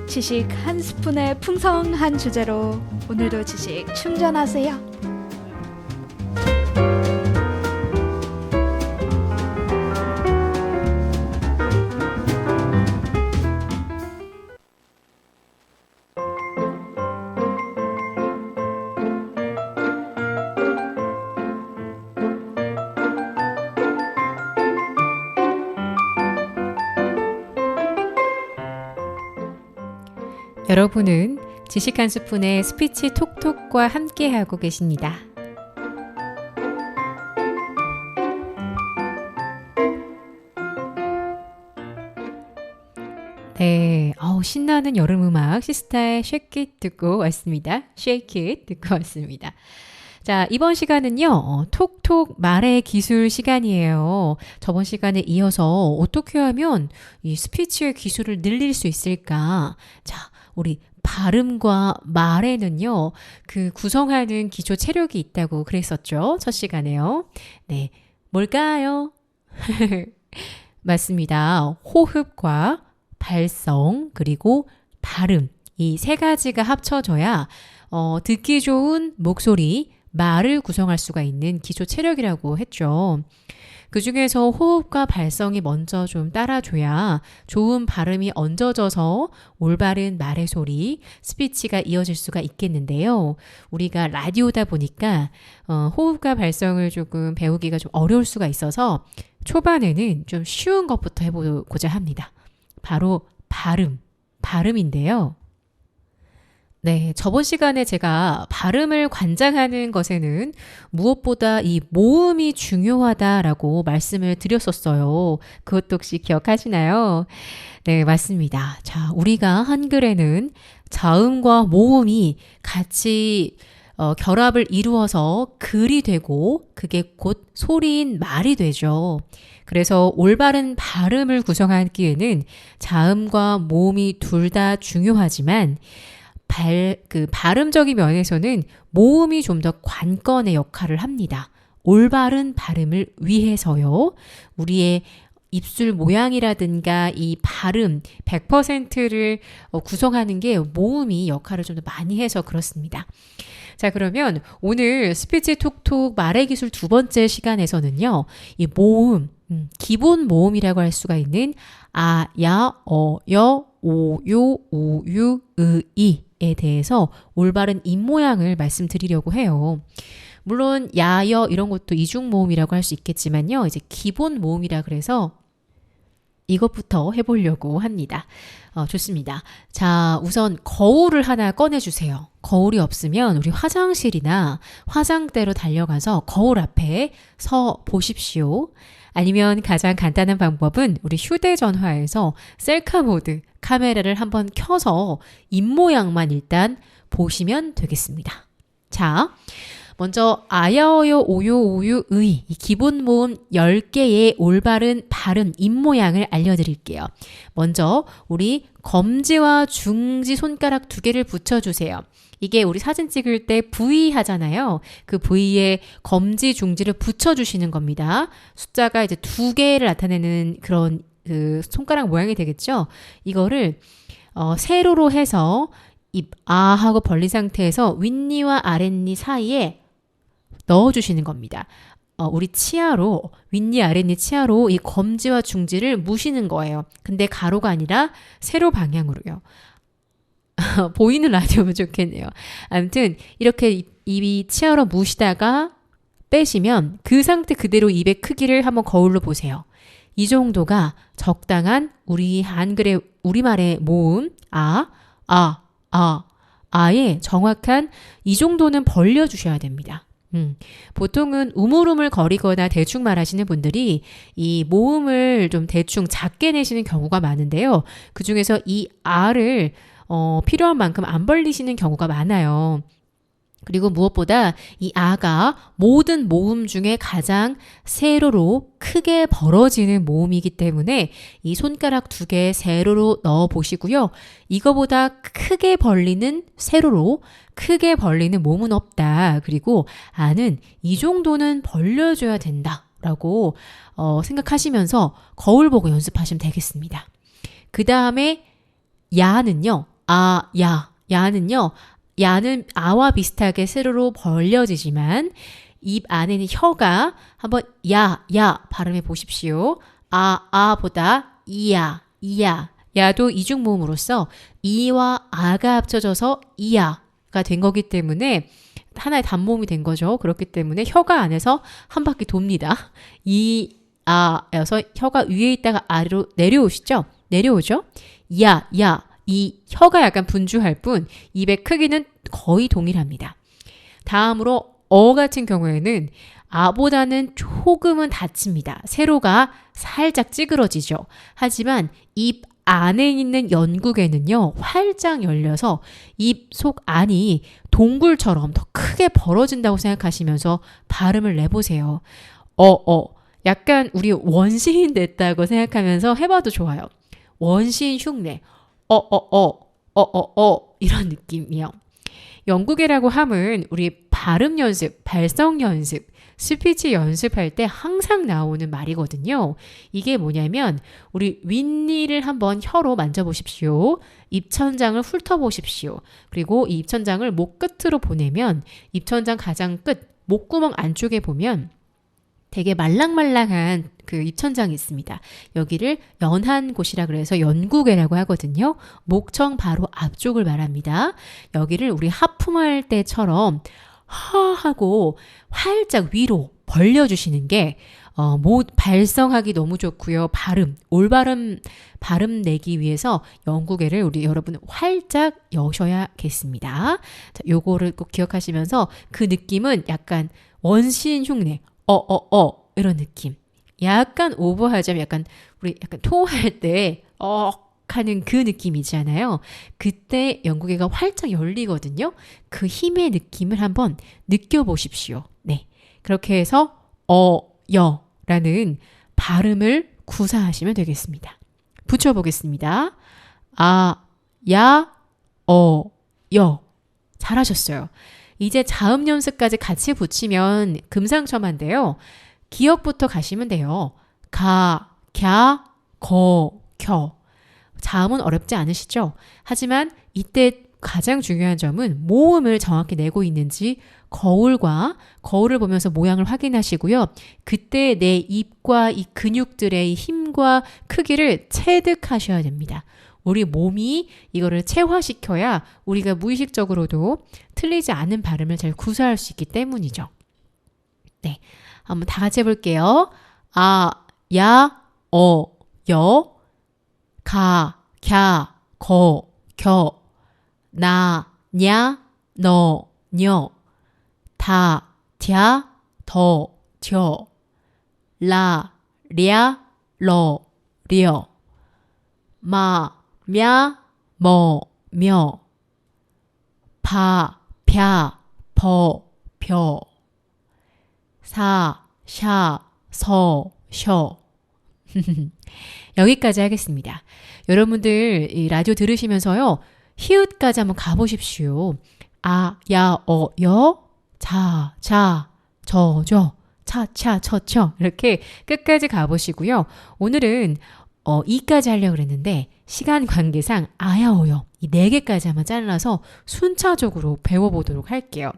지식 한 스푼의 풍성한 주제로 오늘도 지식 충전하세요. 여러분은 지식 한 스푼의 스피치 톡톡과 함께하고 계십니다. 네, 신나는 여름 음악 시스타의 Shake It 듣고 왔습니다. Shake It 듣고 왔습니다. 자, 이번 시간은요, 톡톡 말의 기술 시간이에요. 저번 시간에 이어서 어떻게 하면 이 스피치의 기술을 늘릴 수 있을까? 자, 우리 발음과 말에는요, 그 구성하는 기초 체력이 있다고 그랬었죠. 첫 시간에요. 네, 뭘까요? 맞습니다. 호흡과 발성, 그리고 발음. 이 세 가지가 합쳐져야 듣기 좋은 목소리, 말을 구성할 수가 있는 기초 체력이라고 했죠. 그 중에서 호흡과 발성이 먼저 좀 따라줘야 좋은 발음이 얹어져서 올바른 말의 소리, 스피치가 이어질 수가 있겠는데요. 우리가 라디오다 보니까 호흡과 발성을 조금 배우기가 좀 어려울 수가 있어서 초반에는 좀 쉬운 것부터 해보고자 합니다. 바로 발음인데요. 네, 저번 시간에 제가 발음을 관장하는 것에는 무엇보다 이 모음이 중요하다라고 말씀을 드렸었어요. 그것도 혹시 기억하시나요? 네, 맞습니다. 자, 우리가 한글에는 자음과 모음이 같이 결합을 이루어서 글이 되고 그게 곧 소리인 말이 되죠. 그래서 올바른 발음을 구성하기에는 자음과 모음이 둘 다 중요하지만 발음적인 면에서는 모음이 좀 더 관건의 역할을 합니다. 올바른 발음을 위해서요. 우리의 입술 모양이라든가 이 발음 100%를 구성하는 게 모음이 역할을 좀 더 많이 해서 그렇습니다. 자, 그러면 오늘 스피치 톡톡 말의 기술 두 번째 시간에서는요. 이 모음, 기본 모음이라고 할 수가 있는 아, 야, 여, 오, 요, 우, 유, 으, 이에 대해서 올바른 입모양을 말씀드리려고 해요. 물론 야, 여 이런 것도 이중 모음이라고 할 수 있겠지만요. 이제 기본 모음이라 그래서 이것부터 해보려고 합니다. 좋습니다. 자, 우선 거울을 하나 꺼내주세요. 거울이 없으면 우리 화장실이나 화장대로 달려가서 거울 앞에 서 보십시오. 아니면 가장 간단한 방법은 우리 휴대전화에서 셀카 모드 카메라를 한번 켜서 입모양만 일단 보시면 되겠습니다. 자, 먼저 아야어요 오요 오유 의 이 기본 모음 10개의 올바른 발음 입모양을 알려드릴게요. 먼저 우리 검지와 중지 손가락 2개를 붙여주세요. 이게 우리 사진 찍을 때 V 하잖아요. 그 V에 검지, 중지를 붙여주시는 겁니다. 숫자가 이제 2개를 나타내는 그런 그 손가락 모양이 되겠죠. 이거를 세로로 해서 입 아 하고 벌린 상태에서 윗니와 아랫니 사이에 넣어주시는 겁니다. 우리 치아로 윗니 아랫니 치아로 이 검지와 중지를 무시는 거예요. 근데 가로가 아니라 세로 방향으로요. 보이는 라디오면 좋겠네요. 아무튼 이렇게 입이 치아로 무시다가 빼시면 그 상태 그대로 입의 크기를 한번 거울로 보세요. 이 정도가 적당한 우리 한글의 우리말의 모음 아의 정확한 이 정도는 벌려주셔야 됩니다. 보통은 우물우물 거리거나 대충 말하시는 분들이 이 모음을 좀 대충 작게 내시는 경우가 많은데요. 그 중에서 이 아를 필요한 만큼 안 벌리시는 경우가 많아요. 그리고 무엇보다 이 아가 모든 모음 중에 가장 세로로 크게 벌어지는 모음이기 때문에 이 손가락 2개 세로로 넣어 보시고요. 이거보다 크게 벌리는 세로로 크게 벌리는 모음은 없다. 그리고 아는 이 정도는 벌려줘야 된다. 라고 생각하시면서 거울 보고 연습하시면 되겠습니다. 그 다음에 야는요. 야는요. 야는 아와 비슷하게 세로로 벌려지지만 입 안에는 혀가 한번 야 발음해 보십시오. 아보다 이야. 야도 이중모음으로써 이와 아가 합쳐져서 이야가 된 거기 때문에 하나의 단모음이 된 거죠. 그렇기 때문에 혀가 안에서 한 바퀴 돕니다. 이아여서 혀가 위에 있다가 아래로 내려오죠. 야. 이 혀가 약간 분주할 뿐 입의 크기는 거의 동일합니다. 다음으로 같은 경우에는 아보다는 조금은 닫힙니다. 세로가 살짝 찌그러지죠. 하지만 입 안에 있는 연국에는요. 활짝 열려서 입 속 안이 동굴처럼 더 크게 벌어진다고 생각하시면서 발음을 내보세요. 약간 우리 원시인 됐다고 생각하면서 해봐도 좋아요. 원시인 흉내. 이런 느낌이요. 영국애라고 함은 우리 발음 연습, 발성 연습, 스피치 연습할 때 항상 나오는 말이거든요. 이게 뭐냐면 우리 윗니를 한번 혀로 만져보십시오. 입천장을 훑어보십시오. 그리고 이 입천장을 목 끝으로 보내면 입천장 가장 끝, 목구멍 안쪽에 보면 되게 말랑말랑한 그 입천장이 있습니다. 여기를 연한 곳이라 그래서 연구개라고 하거든요. 목청 바로 앞쪽을 말합니다. 여기를 우리 하품할 때처럼 하고 활짝 위로 벌려주시는 게 발성하기 너무 좋고요. 올바른 발음 내기 위해서 연구개를 여러분 활짝 여셔야겠습니다. 자, 요거를 꼭 기억하시면서 그 느낌은 약간 원시인 흉내. 이런 느낌. 약간 오버하자면 우리 토할 때 하는 그 느낌이잖아요. 그때 연구개가 활짝 열리거든요. 그 힘의 느낌을 한번 느껴보십시오. 네. 그렇게 해서 여라는 발음을 구사하시면 되겠습니다. 붙여보겠습니다. 야, 여. 잘하셨어요. 이제 자음 연습까지 같이 붙이면 금상첨화인데요. 기억부터 가시면 돼요. 가, 갸, 거, 겨. 자음은 어렵지 않으시죠? 하지만 이때 가장 중요한 점은 모음을 정확히 내고 있는지 거울을 보면서 모양을 확인하시고요. 그때 내 입과 이 근육들의 힘과 크기를 체득하셔야 됩니다. 우리 몸이 이거를 체화시켜야 우리가 무의식적으로도 틀리지 않은 발음을 잘 구사할 수 있기 때문이죠. 네, 한번 다 같이 해볼게요. 야, 여, 가, 갸, 거, 겨, 나, 냐, 너, 녀, 다, 갸, 더, 겨, 라, 랴, 러, 려, 마, 며, 머, 며, 파, 펴, 버, 벼, 사, 샤, 서, 셔. 여기까지 하겠습니다. 여러분들 이 라디오 들으시면서요. 히읗까지 한번 가보십시오. 야, 여, 자, 저, 차, 처 이렇게 끝까지 가보시고요. 오늘은 이까지 하려고 그랬는데 시간 관계상 아야어여 이 4개까지 한번 잘라서 순차적으로 배워보도록 할게요.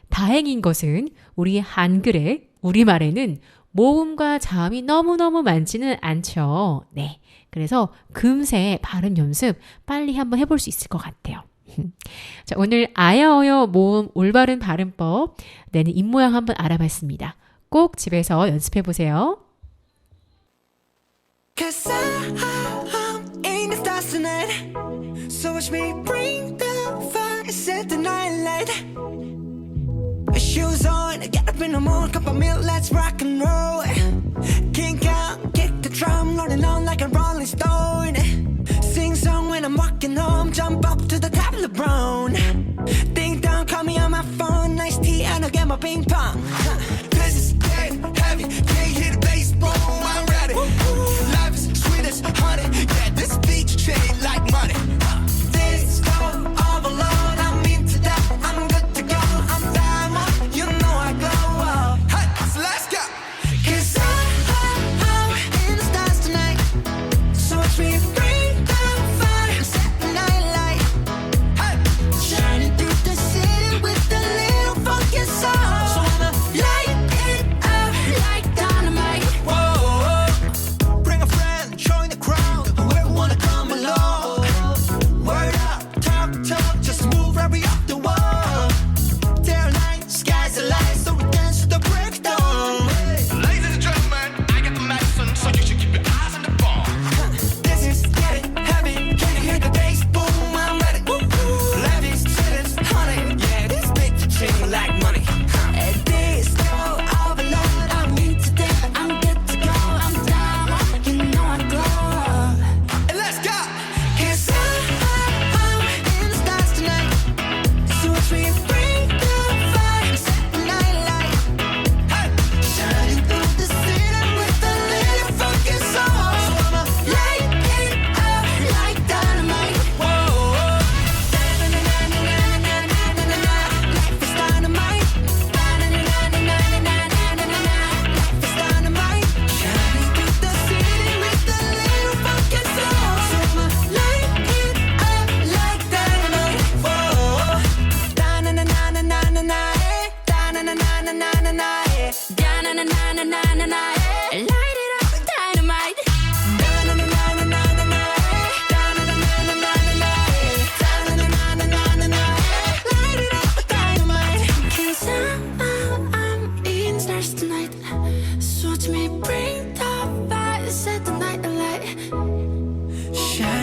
다행인 것은 우리 한글에 우리말에는 모음과 자음이 너무너무 많지는 않죠. 네, 그래서 금세 발음 연습 빨리 한번 해볼 수 있을 것 같아요. 자, 오늘 아야어여 모음 올바른 발음법 내는 입모양 한번 알아봤습니다. 꼭 집에서 연습해보세요. Cause I'm in the stars tonight. So watch me bring the fire, set the night light. Shoes on, get up in the morning, cup of milk, let's rock and roll. Kink out, kick the drum, rolling on like a rolling stone. Sing song when I'm walking home, jump up to the top of the brown. Ding dong, call me on my phone.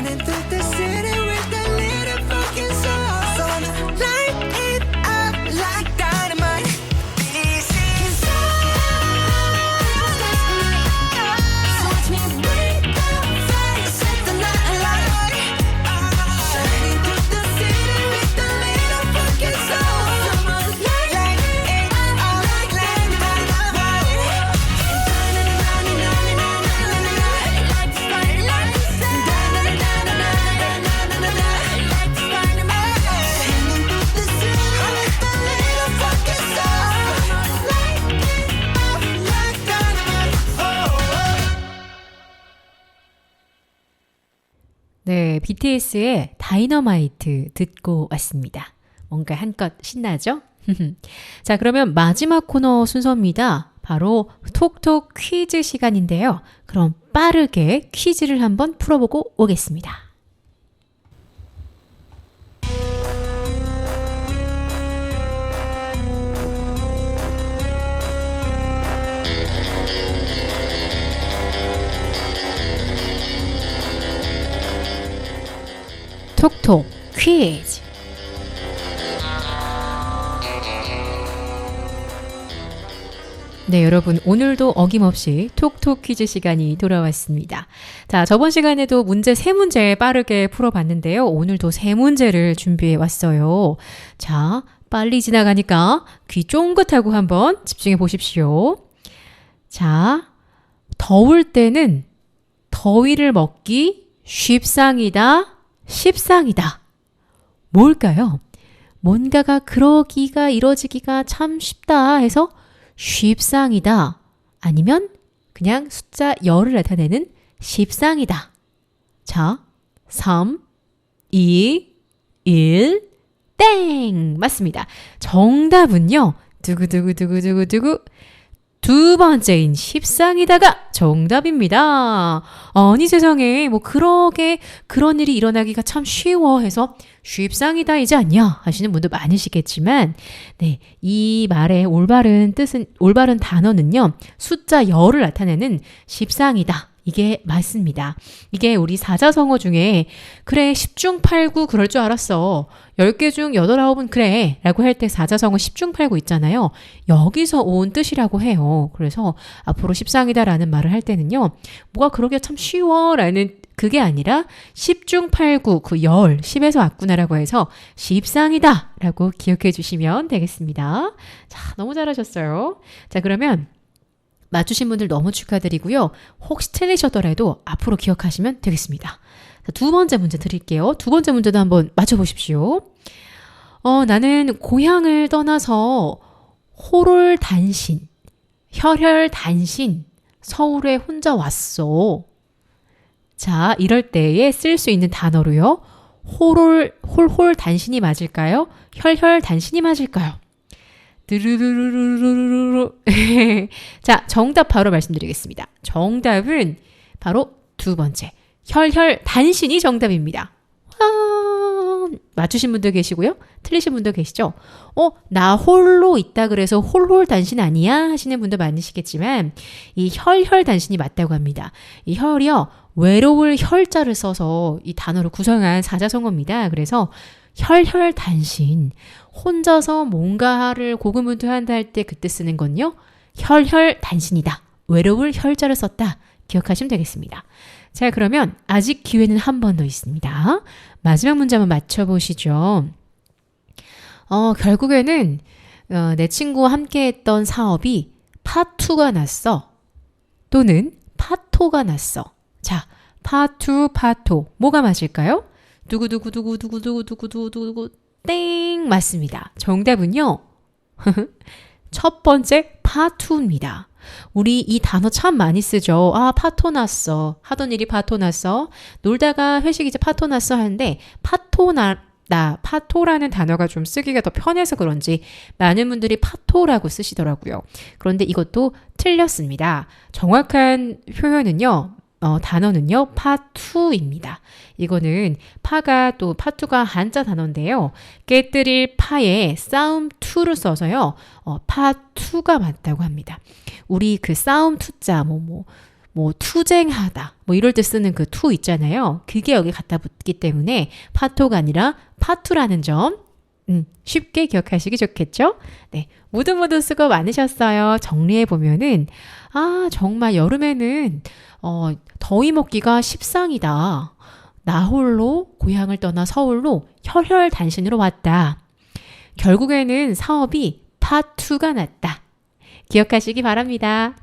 Shining through the city with a little fucking soul. So I'ma light it up like dynamite. This is So watch me bring the fire, set the night alight. shining through the city with a little fucking soul. So I'ma light it up like dynamite. Shining through the city with a little fucking soul. Light it up like dynamite. 네, BTS의 다이너마이트 듣고 왔습니다. 뭔가 한껏 신나죠? 자, 그러면 마지막 코너 순서입니다. 바로 톡톡 퀴즈 시간인데요. 그럼 빠르게 퀴즈를 한번 풀어보고 오겠습니다. 톡톡 퀴즈. 네, 여러분 오늘도 어김없이 톡톡 퀴즈 시간이 돌아왔습니다. 자, 저번 시간에도 문제 3문제 빠르게 풀어봤는데요. 오늘도 3문제를 준비해 왔어요. 자, 빨리 지나가니까 귀 쫑긋하고 한번 집중해 보십시오. 자, 더울 때는 더위를 먹기 쉽상이다, 십상이다. 뭘까요? 뭔가가 그러기가 이뤄지기가 참 쉽다 해서 쉽상이다. 아니면 그냥 숫자 10을 나타내는 십상이다. 자, 3, 2, 1, 땡! 맞습니다. 정답은요. 두구두구두구두구두구 두 번째인 십상이다가 정답입니다. 아니 세상에 뭐 그런 일이 일어나기가 참 쉬워 해서 쉽상이다이지 않냐 하시는 분도 많으시겠지만 네, 이 말의 올바른 단어는요. 숫자 10을 나타내는 십상이다. 이게 맞습니다. 이게 우리 사자성어 중에 그래 10중 8구 그럴 줄 알았어. 10개 중 8, 9은 그래 라고 할 때 사자성어 10중 8구 있잖아요. 여기서 온 뜻이라고 해요. 그래서 앞으로 십상이다 라는 말을 할 때는요. 뭐가 그러기가 참 쉬워 라는 그게 아니라 10중 8구 그 10에서 왔구나라고 해서 십상이다 라고 기억해 주시면 되겠습니다. 자, 너무 잘하셨어요. 자, 그러면 맞추신 분들 너무 축하드리고요. 혹시 틀리셨더라도 앞으로 기억하시면 되겠습니다. 자, 두 번째 문제 드릴게요. 두 번째 문제도 한번 맞춰보십시오. 나는 고향을 떠나서 호롤단신, 혈혈단신, 서울에 혼자 왔어. 자, 이럴 때에 쓸 수 있는 단어로요. 홀단신이 맞을까요? 혈혈단신이 맞을까요? 드르르르르르르르. 자, 정답 바로 말씀드리겠습니다. 정답은 바로 두 번째. 혈혈단신이 정답입니다. 맞추신 분도 계시고요. 틀리신 분도 계시죠? 나 홀로 있다 그래서 홀단신 아니야? 하시는 분도 많으시겠지만 이 혈혈단신이 맞다고 합니다. 이 혈이요. 외로울 혈자를 써서 이 단어를 구성한 사자성어입니다. 그래서 혈혈단신, 혼자서 뭔가를 고군분투한다 할 때 그때 쓰는 건요. 혈혈단신이다. 외로울 혈자를 썼다. 기억하시면 되겠습니다. 자, 그러면 아직 기회는 한 번 더 있습니다. 마지막 문제 한번 맞춰보시죠. 결국에는 내 친구와 함께했던 사업이 파투가 났어. 또는 파토가 났어. 자, 파토. 뭐가 맞을까요? 두구두구두구두구두구두구두구 땡! 맞습니다. 정답은요. 첫 번째 파투입니다. 우리 이 단어 참 많이 쓰죠. 아, 파토 났어. 하던 일이 파토 났어. 놀다가 회식 이제 파토 났어 하는데 파토라는 단어가 좀 쓰기가 더 편해서 그런지 많은 분들이 파토라고 쓰시더라고요. 그런데 이것도 틀렸습니다. 정확한 표현은요. 단어는요. 파투입니다. 이거는 파투가 한자 단어인데요. 깨뜨릴 파에 싸움 투를 써서요. 파투가 맞다고 합니다. 우리 그 싸움 투자 뭐 투쟁하다 뭐 이럴 때 쓰는 그 투 있잖아요. 그게 여기 갖다 붙기 때문에 파토가 아니라 파투라는 점 쉽게 기억하시기 좋겠죠? 네, 모두 수고 많으셨어요. 정리해 보면은 정말 여름에는 더위 먹기가 십상이다. 나 홀로 고향을 떠나 서울로 혈혈단신으로 왔다. 결국에는 사업이 파투가 났다. 기억하시기 바랍니다.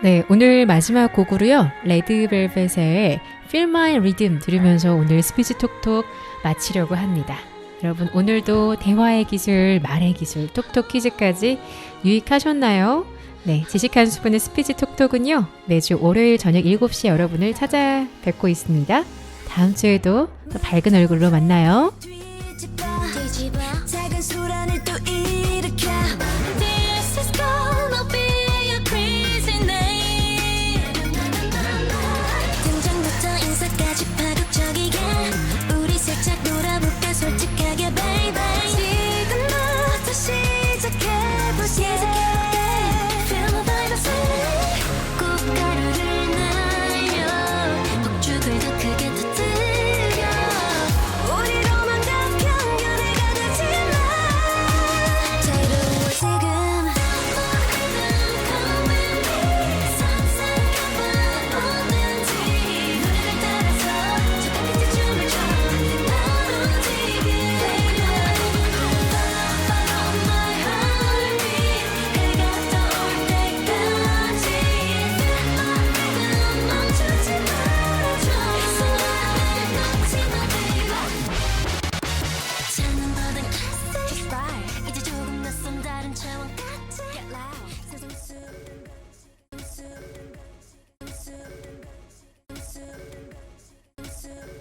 네, 오늘 마지막 곡으로요. 레드벨벳의 Feel My Rhythm 들으면서 오늘 스피치 톡톡 마치려고 합니다. 여러분 오늘도 대화의 기술, 말의 기술, 톡톡 퀴즈까지 유익하셨나요? 네, 지식 한 스푼의 스피치 톡톡은요. 매주 월요일 저녁 7시에 여러분을 찾아뵙고 있습니다. 다음 주에도 더 밝은 얼굴로 만나요. 뒤집어